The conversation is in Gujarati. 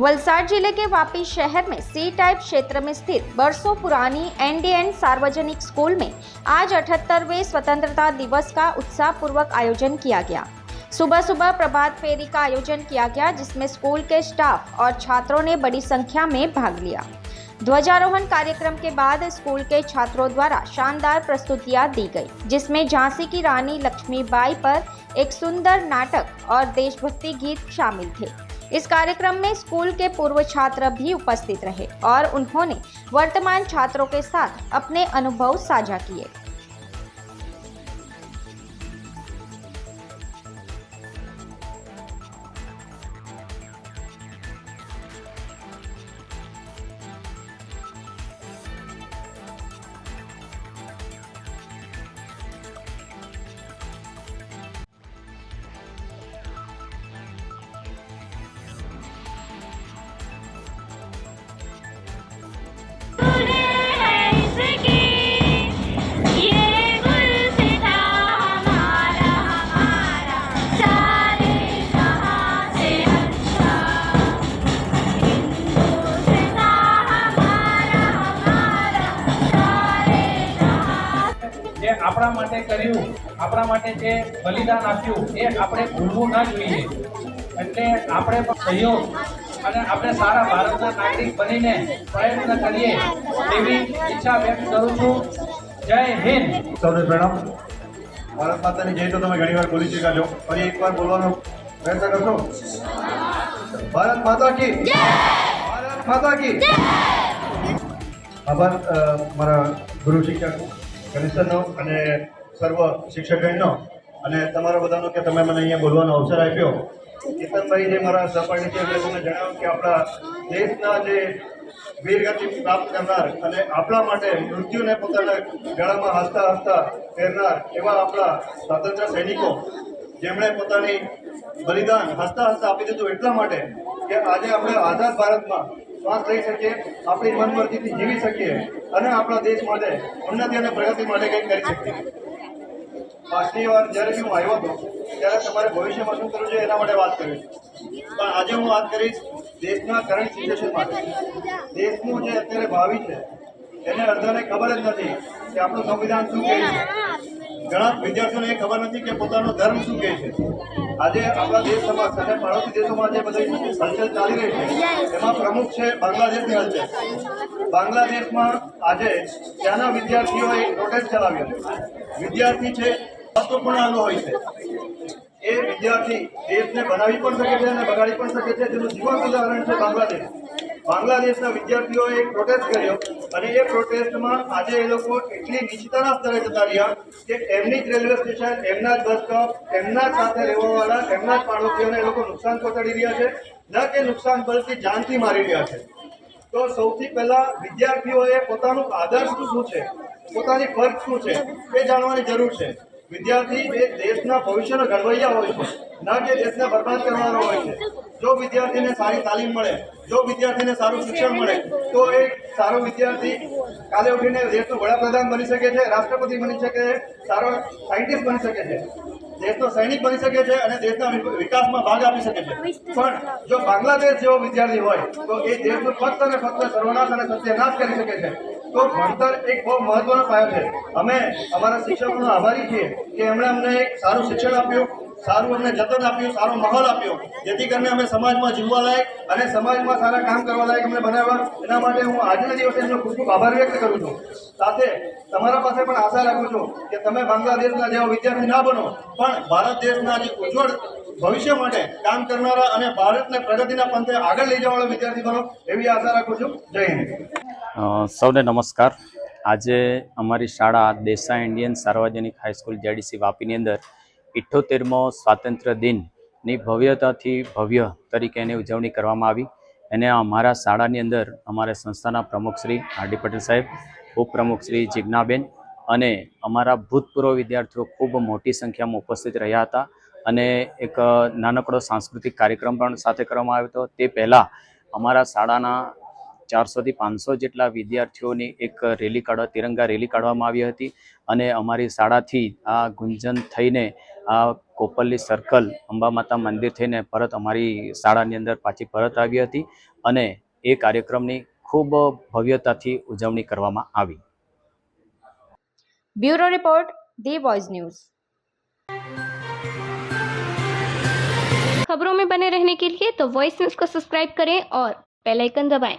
वलसाड जिले के वापी शहर में सी टाइप क्षेत्र में स्थित बरसों पुरानी एनडीएन सार्वजनिक स्कूल में आज 78वें स्वतंत्रता दिवस का उत्साहपूर्वक आयोजन किया गया। सुबह सुबह प्रभात फेरी का आयोजन किया गया, जिसमें स्कूल के स्टाफ और छात्रों ने बड़ी संख्या में भाग लिया। ध्वजारोहण कार्यक्रम के बाद स्कूल के छात्रों द्वारा शानदार प्रस्तुतियां दी गई, जिसमें झांसी की रानी लक्ष्मीबाई पर एक सुंदर नाटक और देशभक्ति गीत शामिल थे। इस कार्यक्रम में स्कूल के पूर्व छात्र भी उपस्थित रहे और उन्होंने वर्तमान छात्रों के साथ अपने अनुभव साझा किए। આપણા માટે કર્યું, આપણા માટે જે બલિદાન આપ્યું એ આપણે ભૂલવું ના જોઈએ। એટલે આપણે સહયોગ અને આપણે સારા ભારતના નાગરિક બનીને પ્રયત્ન કરીએ એવી ઈચ્છા વ્યક્ત કરું છું। જય હિન્દ। સૌને પ્રણામ। ભારત માતાની જય તો તમે ઘણી વાર બોલી ચૂક્યા છો, ફરી એકવાર બોલવાનો પ્રયત્ન કરશો? ભારત માતા કી જય! ભારત માતા કી જય! આભાર મારા ગુરુ શિક્ષક કનિષ્ઠનો અને સર્વ શિક્ષકગણનો અને તમારા બધાનો કે તમે મને અહીંયા બોલવાનો અવસર આપ્યો। કેતનભાઈ જે મારા સહપાઠી છે એમણે તમને જણાવ્યું કે આપણા દેશના જે વીરગતિ પ્રાપ્ત કરનાર અને આપણા માટે મૃત્યુને પોતાના ગળામાં હસતા હસતા પહેરનાર એવા આપણા સ્વાતંત્ર્ય સૈનિકો, જેમણે પોતાની બલિદાન હસતા હસતા આપી દીધું એટલા માટે કે આજે આપણે આઝાદ ભારતમાં શ્વાસ લઈ શકીએ, આપણી મનમરજીથી જીવી શકીએ અને આપણા દેશ માટે ઉન્નતિ અને પ્રગતિ માટે કંઈક કરી શકીએ। પાછલી વાર જ્યારે હું આવ્યો હતો ત્યારે તમારે ભવિષ્યમાં શું કરવું છે એના માટે વાત કરી, પણ આજે હું વાત કરીશ દેશના કરંટ સિચ્યુએશન માટે। દેશનું જે અત્યારે ભાવિ છે એને અડધાને ખબર જ નથી કે આપણું સંવિધાન શું કહે છે। ઘણા વિદ્યાર્થીઓને એ ખબર નથી કે પોતાનો ધર્મ શું કહે છે। આજે આપણા દેશ સમક્ષ અને પડોશી દેશોમાં જે બધી હલચલ ચાલી રહી છે એમાં પ્રમુખ છે બાંગ્લાદેશની હલચલ। બાંગ્લાદેશમાં આજે ત્યાંના વિદ્યાર્થીઓએ પ્રોટેસ્ટ ચલાવ્યો। વિદ્યાર્થી છે મહત્વપૂર્ણ અંગ હોય છે। એ વિદ્યાર્થી દેશને બનાવી પણ શકે છે અને બગાડી પણ શકે છે, જેનું જીવન ઉદાહરણ છે બાંગ્લાદેશ। બાંગ્લાદેશના વિદ્યાર્થીઓએ એક પ્રોટેસ્ટ કર્યો અને એ પ્રોટેસ્ટમાં આજે એ લોકો એટલી નીચતાના સ્તરે જતા રહ્યા કે એમની જ રેલવે સ્ટેશન, એમના જ બસ સ્ટોપ, એમના જ સાથે રહેવાવાળા, એમના જ પાડોશીઓને એ લોકો નુકસાન પહોંચાડી રહ્યા છે, ન કે નુકસાન બલકી જાનથી મારી રહ્યા છે। તો સૌથી પહેલા વિદ્યાર્થીઓએ પોતાનું આદર્શ શું છે, પોતાની ફરજ શું છે એ જાણવાની જરૂર છે। વિદ્યાર્થી એ દેશના ભવિષ્યનો ઘડવૈયા હોય છે, ન કે દેશને બરબાદ કરવાનો હોય છે। જો વિદ્યાર્થીને સારી તાલીમ મળે, જો વિદ્યાર્થીને સારું શિક્ષણ મળે તો એ સારો વિદ્યાર્થી કાલે ઉઠીને દેશનો વડાપ્રધાન બની શકે છે, રાષ્ટ્રપતિ બની શકે છે, સારો સાયન્ટિસ્ટ બની શકે છે, દેશનો સૈનિક બની શકે છે અને દેશના વિકાસમાં ભાગ આપી શકે છે। પણ જો બાંગ્લાદેશ જેવો વિદ્યાર્થી હોય તો એ દેશનું ફક્ત અને ફક્ત સર્વનાશ અને સત્યનાશ કરી શકે છે। તો ભણતર એક બહુ મહત્વનો પાયો છે। અમે અમારા શિક્ષકોનો આભારી છીએ કે એમણે અમને એક સારું શિક્ષણ આપ્યું, સારું અમને જતન આપ્યું, સારો માહોલ આપ્યો, જેથી કરીને અમે સમાજમાં જીવવા લાયક અને સમાજમાં સારા કામ કરવા લાયક અમને બનાવ્યા। એના માટે હું આજના દિવસે એમનો ખૂબ ખૂબ આભાર વ્યક્ત કરું છું। સાથે તમારા પાસે પણ આશા રાખું છું કે તમે બાંગ્લાદેશના જેવા વિદ્યાર્થી ના બનો, પણ ભારત દેશના જે ઉજ્જવળ ભવિષ્ય માટે કામ કરનારા અને ભારતને પ્રગતિના પંથે આગળ લઈ જવાવાળા વિદ્યાર્થી બનો એવી આશા રાખું છું। જય હિન્દ। સૌને નમસ્કાર। આજે અમારી શાળા દેસાઈ ઇન્ડિયન સાર્વજનિક હાઈસ્કૂલ જેડીસી વાપીની અંદર 78મો સ્વાતંત્ર્ય દિનની ભવ્યતાથી ભવ્ય તરીકે એની ઉજવણી કરવામાં આવી। એને અમારા શાળાની અંદર અમારા સંસ્થાના પ્રમુખ શ્રી આરડી પટેલ સાહેબ, ઉપપ્રમુખ શ્રી જિજ્ઞાબેન અને અમારા ભૂતપૂર્વ વિદ્યાર્થીઓ ખૂબ મોટી સંખ્યામાં ઉપસ્થિત રહ્યા હતા અને એક નાનકડો સાંસ્કૃતિક કાર્યક્રમ પણ સાથે કરવામાં આવ્યો હતો। તે પહેલાં અમારા શાળાના 400 થી 500 જેટલા વિદ્યાર્થીઓની એક રેલી તિરંગા રેલી કાઢવામાં આવી હતી અને અમારી શાળાથી આ ગુંજન થઈને આ કોપરલી સર્કલ અંબા માતા મંદિર થઈને પરત અમારી શાળાની અંદર પાછી પરત આવી હતી અને એ કાર્યક્રમની ખૂબ ભવ્યતાથી ઉજવણી કરવામાં આવી. ब्यूरो रिपोर्ट, दी वॉइस न्यूज। खबरों में बने रहने के लिए तो वॉइस न्यूज को सब्सक्राइब करें और बेल आइकन दबाएं।